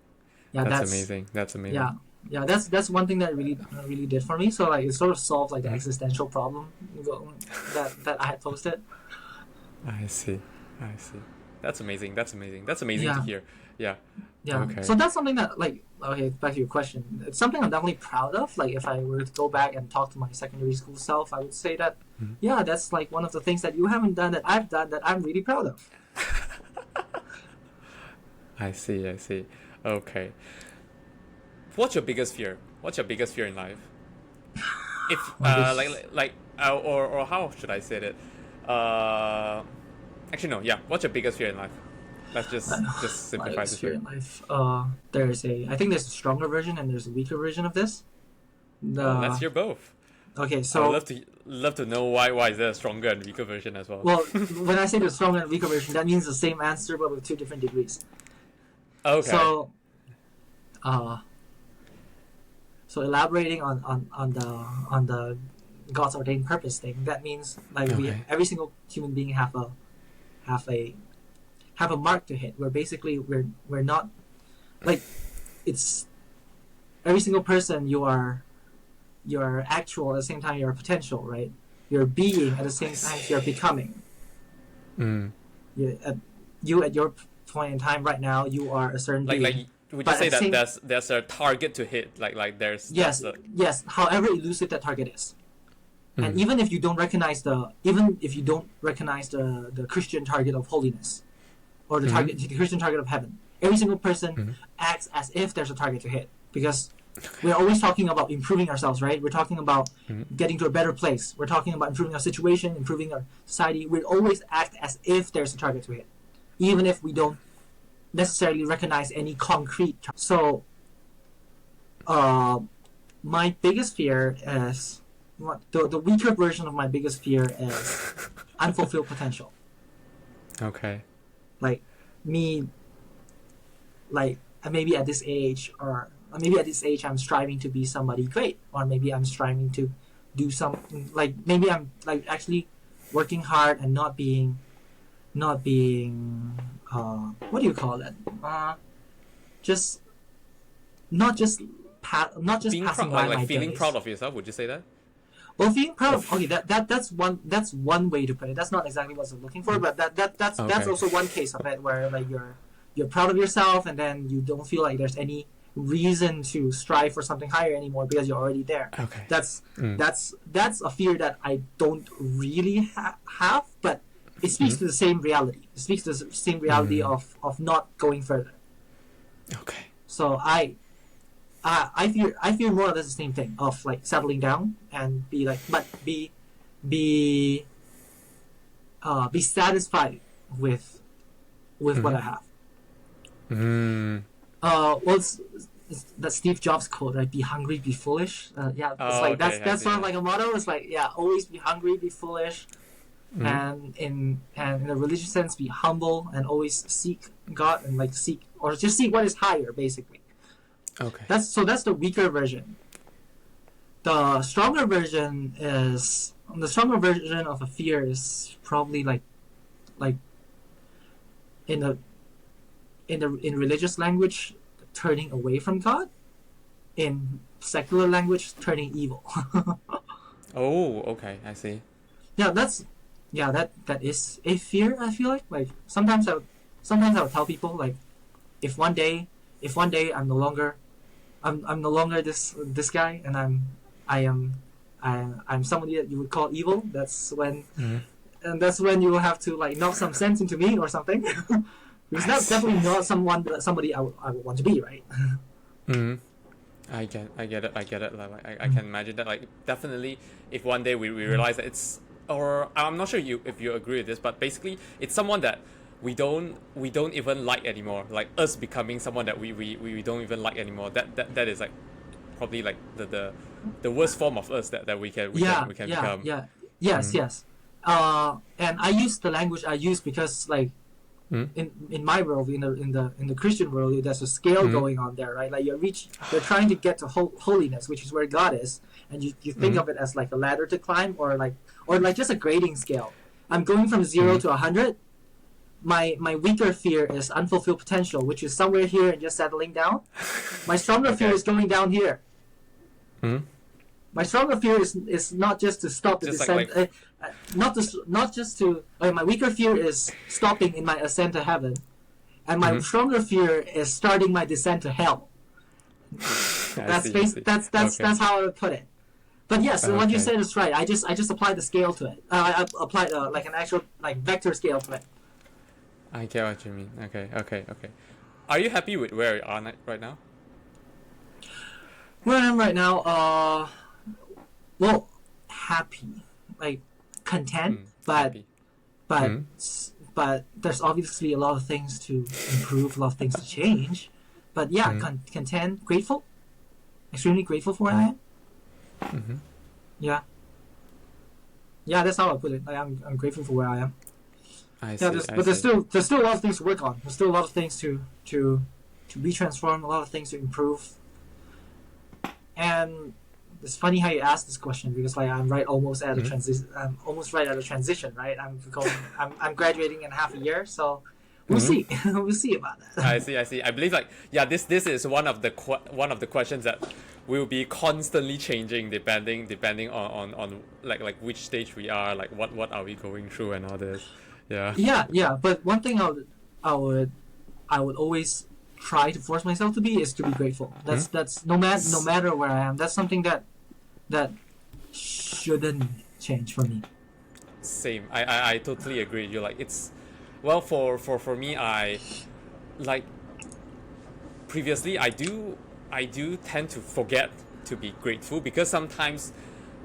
Yeah, That's amazing. That's amazing. Yeah. That's one thing that really did for me. So like it sort of solved like the existential problem that I had posted. I see. That's amazing. That's amazing Yeah. to hear. Yeah. Yeah. Okay. So that's something that like okay, back to your question. It's something I'm definitely proud of. Like if I were to go back and talk to my secondary school self, I would say that yeah, that's like one of the things that you haven't done that I've done that I'm really proud of. I see. Okay. What's your biggest fear? What's your biggest fear in life? If or how should I say it? Actually no. Yeah. What's your biggest fear in life? Let's just simplify this fear here. in life. I think there's a stronger version and there's a weaker version of this. Let's hear both. Okay, I so would love to know why is there a stronger and weaker version as well. well, when I say the stronger and weaker version, that means the same answer but with two different degrees. Okay. So, so elaborating on the God's ordained purpose thing, that means like every single human being have a mark to hit. Where basically we're not like it's every single person you're actual at the same time you're potential, right? You're being at the same time you're becoming. You at your point in time right now you are a certain being. Like would you say that there's a target to hit? Like there's yes. However elusive that target is, and even if you don't recognize the Christian target of holiness, or the Christian target of heaven, every single person acts as if there's a target to hit because we're always talking about improving ourselves, right? We're talking about getting to a better place. We're talking about improving our situation, improving our society. We always act as if there's a target to hit, even if we don't necessarily recognize any concrete. So, my biggest fear is the weaker version of my biggest fear is unfulfilled potential. Okay. Like me, like maybe at this age, or maybe at this age I'm striving to be somebody great, or maybe I'm striving to do something like maybe I'm like actually working hard and not being what do you call it? Just not just being passing proud, by like my feeling days. proud of yourself. Would you say that? Well, feeling proud of that's one way to put it. That's not exactly what I'm looking for, but that's also one case of it where like you're proud of yourself and then you don't feel like there's any reason to strive for something higher anymore because you're already there. Okay. That's a fear that I don't really have, but it speaks to the same reality. It speaks to the same reality of not going further. Okay. So I fear more or less the same thing of like settling down and be satisfied with what I have. It's that Steve Jobs quote, right? Be hungry, be foolish. That's sort of like a motto. It's like always be hungry, be foolish, and in a religious sense, be humble and always seek God and like seek what is higher, basically. Okay. That's the weaker version. The stronger version of a fear is probably like in religious language, turning away from God. In secular language, turning evil. Oh, okay, I see. That is a fear. I feel like sometimes I would tell people like if one day I'm no longer this guy and I'm somebody that you would call evil. That's when you will have to like knock some sense into me or something. Because that's definitely not somebody I would want to be, right? I get it. Like I can imagine that. Like definitely, if one day we realize that it's, or I'm not sure if you agree with this, but basically it's someone that we don't even like anymore. Like us becoming someone that we don't even like anymore. That is like probably like the worst form of us that we can become. Yes. And I use the language I use because like in my world, in the Christian world, there's a scale going on there, right? Like you're trying to get to holiness, which is where God is, and you think of it as like a ladder to climb, or like just a grading scale. I'm going from 0 to 100. My weaker fear is unfulfilled potential, which is somewhere here and just settling down. My stronger fear is going down here. My stronger fear is not just to stop the descent, not just to. My weaker fear is stopping in my ascent to heaven, and my stronger fear is starting my descent to hell. That's how I would put it. But yes, what you said is right. I just applied the scale to it. I applied like an actual like vector scale to it. I get what you mean. Okay. Are you happy with where you are right now? Where I am right now, well, happy, like content, but there's obviously a lot of things to improve, a lot of things to change. But yeah, content, grateful, extremely grateful for where I am. Yeah, that's how I put it. Like, I'm grateful for where I am. But there's still a lot of things to work on. There's still a lot of things to be transformed, a lot of things to improve. And it's funny how you asked this question, because like I'm almost right at a transition, right? I'm graduating in half a year, so we'll see. We'll see about that. I see. I believe this is one of the questions that will be constantly changing depending on like which stage we are, like what are we going through and all this. Yeah. But one thing I would always try to force myself to be is to be grateful. That's no matter where I am. That's something that shouldn't change for me. Same. I totally agree with you. Like it's, well, for me, I like previously I do tend to forget to be grateful, because sometimes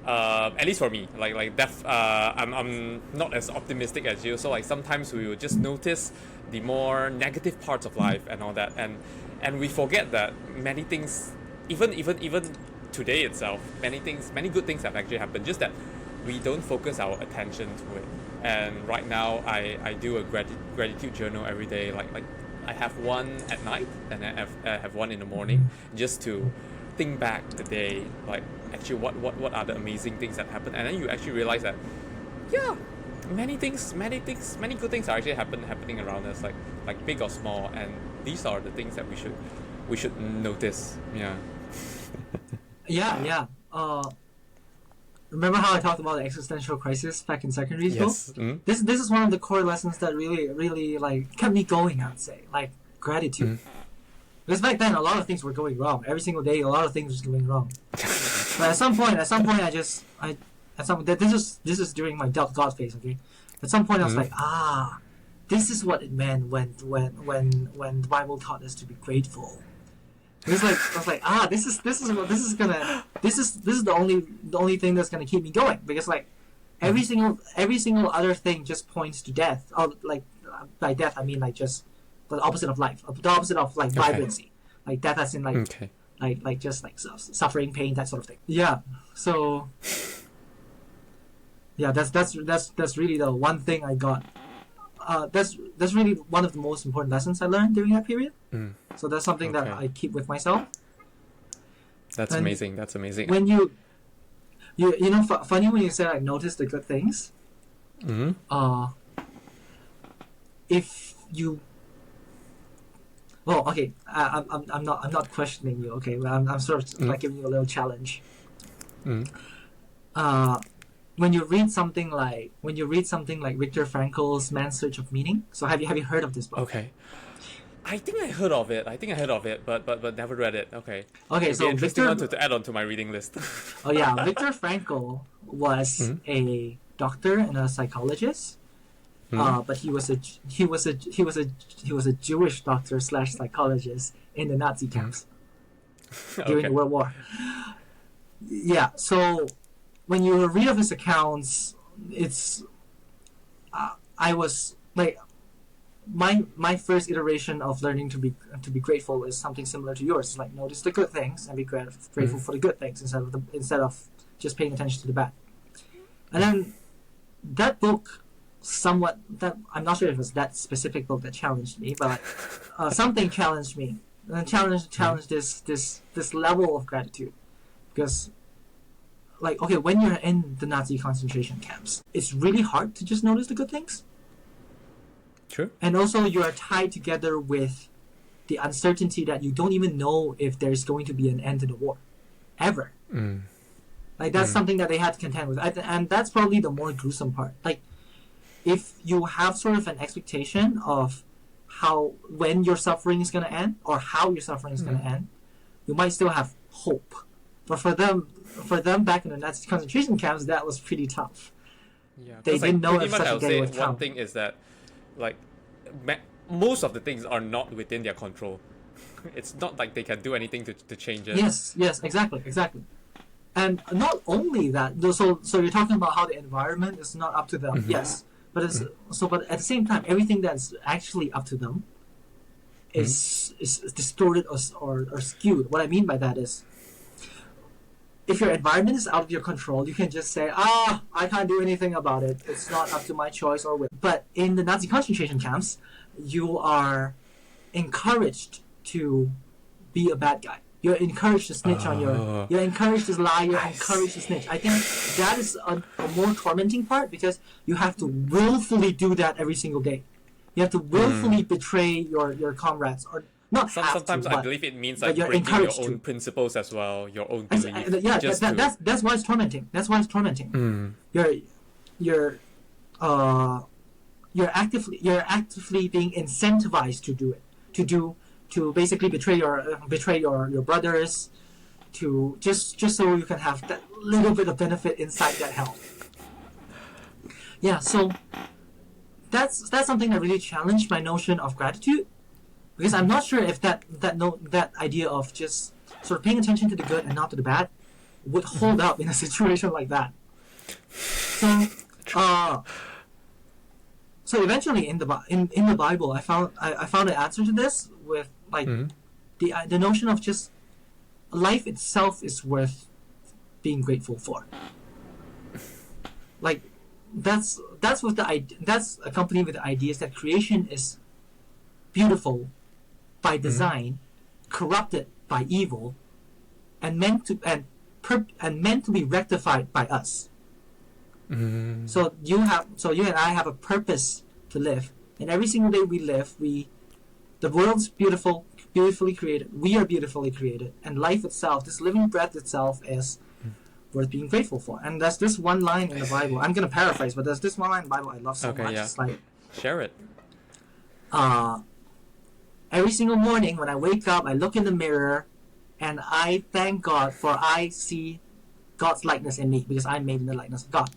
at least for me, I'm not as optimistic as you, so like sometimes we will just notice the more negative parts of life and all that, and we forget that many things, even today itself, many good things have actually happened, just that we don't focus our attention to it. And right now I do a gratitude journal every day, like I have one at night and I have one in the morning, just to think back the day, like actually what are the amazing things that happened. And then you actually realize that many good things are actually happening around us, like big or small, and these are the things that we should notice. Yeah. Remember how I talked about the existential crisis back in secondary school? Yes. This is one of the core lessons that really like kept me going, I would say, like gratitude. Because back then a lot of things were going wrong. Every single day a lot of things were going wrong. But at some point this is during my doubt God phase, okay? At some point I was like, this is what it meant when the Bible taught us to be grateful. It's like I was like, this is the only thing that's gonna keep me going, because like every single other thing just points to death. Or like by death I mean like just the opposite of life, the opposite of like vibrancy, like death as in like just like suffering, pain, that sort of thing. Yeah. So yeah, that's really the one thing I got. That's really one of the most important lessons I learned during that period. So that's something that I keep with myself. That's amazing. When you know, funny when you say I notice the good things. If you, well, okay, I'm not questioning you. Okay, I'm sort of like giving you a little challenge. When you read something like Viktor Frankl's Man's Search of Meaning. So have you heard of this book? Okay. I think I heard of it, but never read it. Okay. Okay, so Viktor, to add on to my reading list. Oh yeah, Viktor Frankl was a doctor and a psychologist. But he was a Jewish doctor / psychologist in the Nazi camps during the World War. Yeah, so when you read of his accounts, it's I was like, my first iteration of learning to be grateful is something similar to yours. It's like notice the good things and be grateful for the good things instead of just paying attention to the bad. And then that book, somewhat, that I'm not sure if it was that specific book that challenged me, but something challenged me and challenged this level of gratitude, because like, okay, when you're in the Nazi concentration camps, it's really hard to just notice the good things. True. And also you are tied together with the uncertainty that you don't even know if there's going to be an end to the war ever. Like that's something that they had to contend with, and that's probably the more gruesome part. Like if you have sort of an expectation of when your suffering is going to end or how your suffering is going to end, you might still have hope. But for them back in the Nazi concentration camps, that was pretty tough. Yeah, They didn't know if such a day would one come. thing is that, like, most of the things are not within their control. It's not like they can do anything to change it. Yes, exactly. And not only that, so you're talking about how the environment is not up to them. Yes, but but at the same time, everything that's actually up to them is distorted or skewed. What I mean by that is, if your environment is out of your control, you can just say, I can't do anything about it. It's not up to my choice or will. But in the Nazi concentration camps, you are encouraged to be a bad guy. You're encouraged to snitch on you're encouraged to lie, you're encouraged to snitch. I think that is a more tormenting part, because you have to willfully do that every single day. You have to willfully betray your comrades, or not Sometimes I believe it means like breaking your own principles as well, your own belief. That's why it's tormenting. That's why it's tormenting. You're actively being incentivized to do it, to basically betray your brothers, to just so you can have that little bit of benefit inside that hell. Yeah, so that's something that really challenged my notion of gratitude, because I'm not sure if that idea of just sort of paying attention to the good and not to the bad would hold up in a situation like that. So eventually in the Bible, I found an answer to this with like the notion of just life itself is worth being grateful for. Like that's accompanied with the ideas that creation is beautiful by design, corrupted by evil, and meant to be rectified by us. So you and I have a purpose to live, and every single day we live, the world's beautifully created. We are beautifully created, and life itself, this living breath itself, is worth being grateful for. And there's this one line in the Bible. I'm gonna paraphrase, but there's this one line in the Bible I love so much. Yeah. It's like, share it. Every single morning when I wake up, I look in the mirror, and I thank God for I see God's likeness in me, because I'm made in the likeness of God.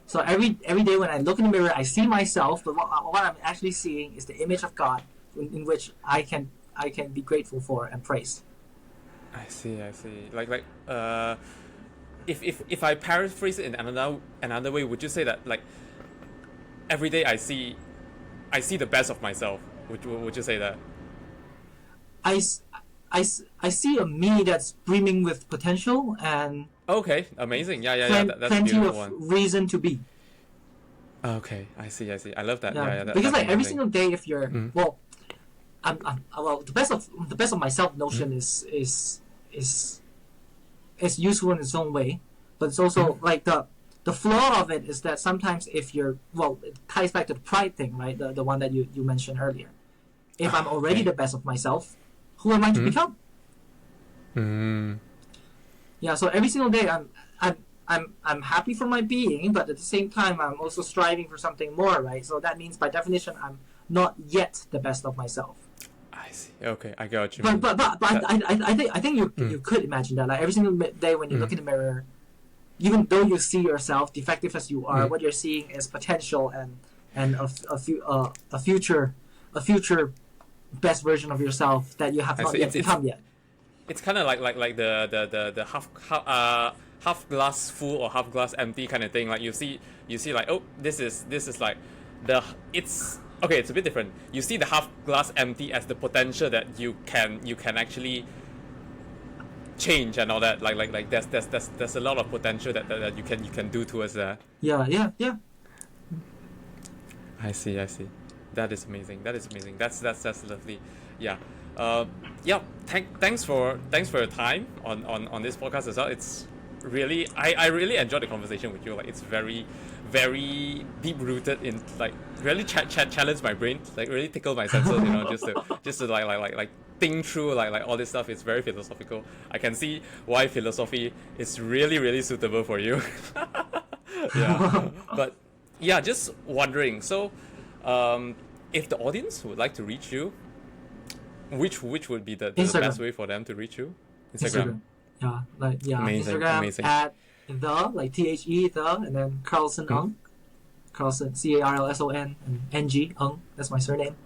So every day when I look in the mirror, I see myself, but what I'm actually seeing is the image of God, in which I can be grateful for and praise. I see. Like if I paraphrase it in another way, would you say that like every day I see the best of myself? Would you say that? I see a me that's brimming with potential and okay, amazing. Yeah. That's a plenty beautiful of one. reason to be. Okay, I see. I love that. Yeah, That's because like every amazing. single day, if you're the best of myself notion is useful in its own way, but it's also like the flaw of it is that sometimes if it ties back to the pride thing, right? The one that you mentioned earlier. If I'm already the best of myself, who am I to become? Yeah, so every single day I'm happy for my being, but at the same time I'm also striving for something more, right? So that means by definition I'm not yet the best of myself. I see. Okay, I got what you mean. But I think you could imagine that, like every single day when you look in the mirror, even though you see yourself defective as you are, what you're seeing is potential and a future best version of yourself that you have not yet become yet. It's kind of like the half glass full or half glass empty kind of thing. Like you see like, oh, this is like it's okay. It's a bit different. You see the half glass empty as the potential that you can actually change and all that. Like there's a lot of potential that you can do towards that. Yeah. I see. That is amazing. That's lovely. Yeah. Yeah. Thanks for your time on this podcast as well. It's really I really enjoyed the conversation with you. Like it's very very deep rooted in like really challenge my brain. Like really tickle my senses. You know, just to like think through like all this stuff. It's very philosophical. I can see why philosophy is really really suitable for you. Yeah. But yeah, just wondering. So, if the audience would like to reach you, which would be the best way for them to reach you? Instagram. Amazing, Instagram amazing. at the and then Carlson Ung. Carlson Carlson and NG Ung. That's my surname.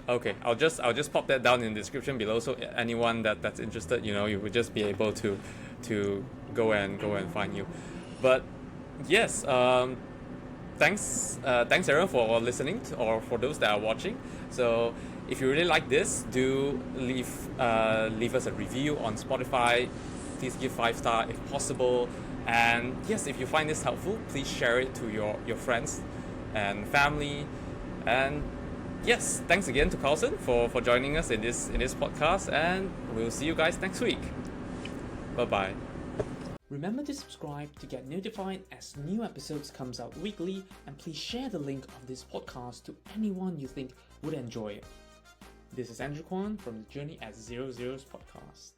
Okay, I'll just pop that down in the description below, so anyone that's interested, you know, you would just be able to go and find you. But yes, thanks everyone for listening or for those that are watching. So if you really like this, do leave us a review on Spotify. Please give 5-star if possible. And yes, if you find this helpful, please share it to your friends and family. And yes, thanks again to Carlson for joining us in this podcast, and we'll see you guys next week. Bye bye. Remember to subscribe to get notified as new episodes comes out weekly, and please share the link of this podcast to anyone you think would enjoy it. This is Andrew Kwan from the Journey at 00's podcast.